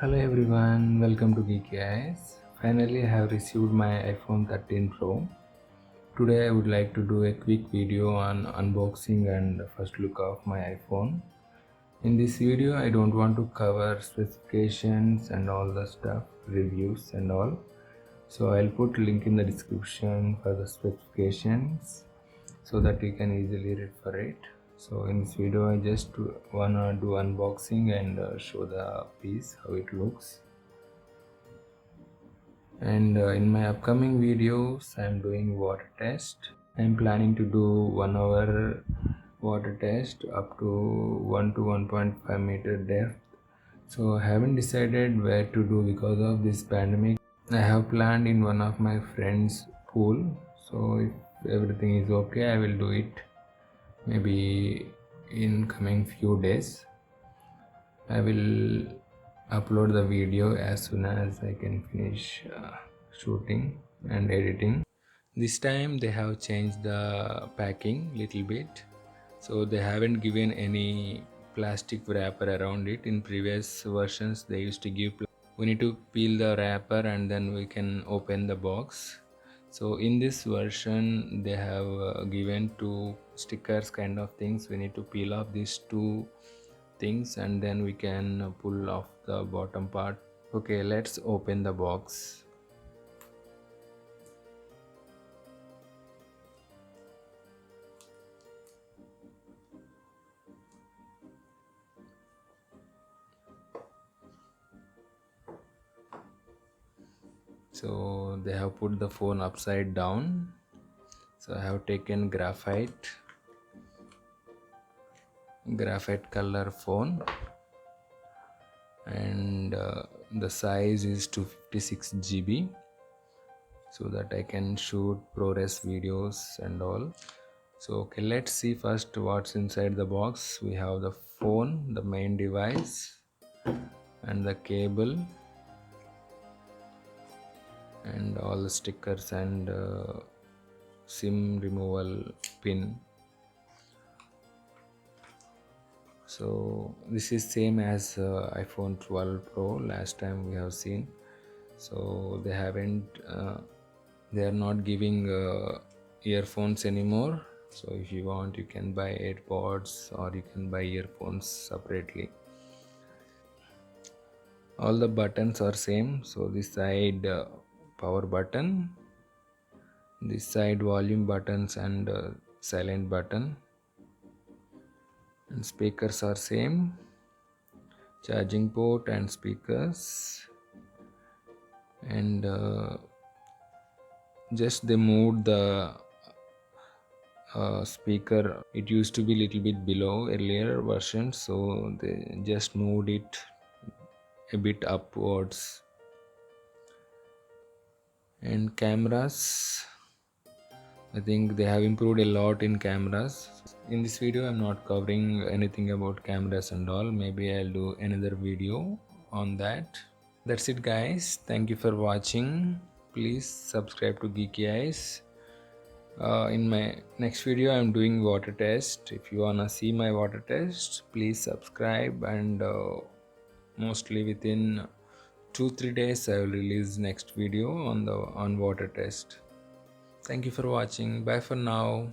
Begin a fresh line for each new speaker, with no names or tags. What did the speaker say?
Hello everyone, welcome to Geeky. Finally, I have received my iPhone 13 Pro. Today, I would like to do a quick video on unboxing and first look of my iPhone. In this video, I don't want to cover specifications and all the stuff, reviews and all. So I'll put link in the description for the specifications so that you can easily refer it. So in this video, I just wanna do unboxing and show the piece how it looks. And in my upcoming videos I'm doing water test. I'm planning to do 1 hour water test up to 1 to 1.5 meter depth. So I haven't decided where to do because of this pandemic. I have planned in one of my friends pool, so if everything is okay I will do it maybe in coming few days. I will upload the video as soon as I can finish shooting and editing. This time they have changed the packing little bit, so they haven't given any plastic wrapper around it. In previous versions they used to give we need to peel the wrapper and then we can open the box. So in this version they have given two stickers kind of things. We need to peel off these two things and then we can pull off the bottom part. Okay, let's open the box. So they have put the phone upside down. So I have taken graphite color phone, and the size is 256 GB, so that I can shoot ProRes videos and all. So okay, let's see first what's inside the box. We have the phone, the main device, and the cable, and all the stickers and SIM removal pin. So this is same as iPhone 12 Pro last time we have seen. So they haven't they are not giving earphones anymore. So if you want you can buy AirPods or you can buy earphones separately. All the buttons are same. So this side power button, this side volume buttons and silent button, and speakers are same, charging port and speakers, and just they moved the speaker. It used to be little bit below earlier version, so they just moved it a bit upwards. And cameras, I think they have improved a lot in cameras. In this video I'm not covering anything about cameras and all. Maybe I'll do another video on that. That's it guys, thank you for watching. Please subscribe to Geeky Eyes. In my next video I'm doing water test. If you wanna see my water test, please subscribe, and mostly within 2-3 days I will release next video on water test. Thank you for watching. Bye for now.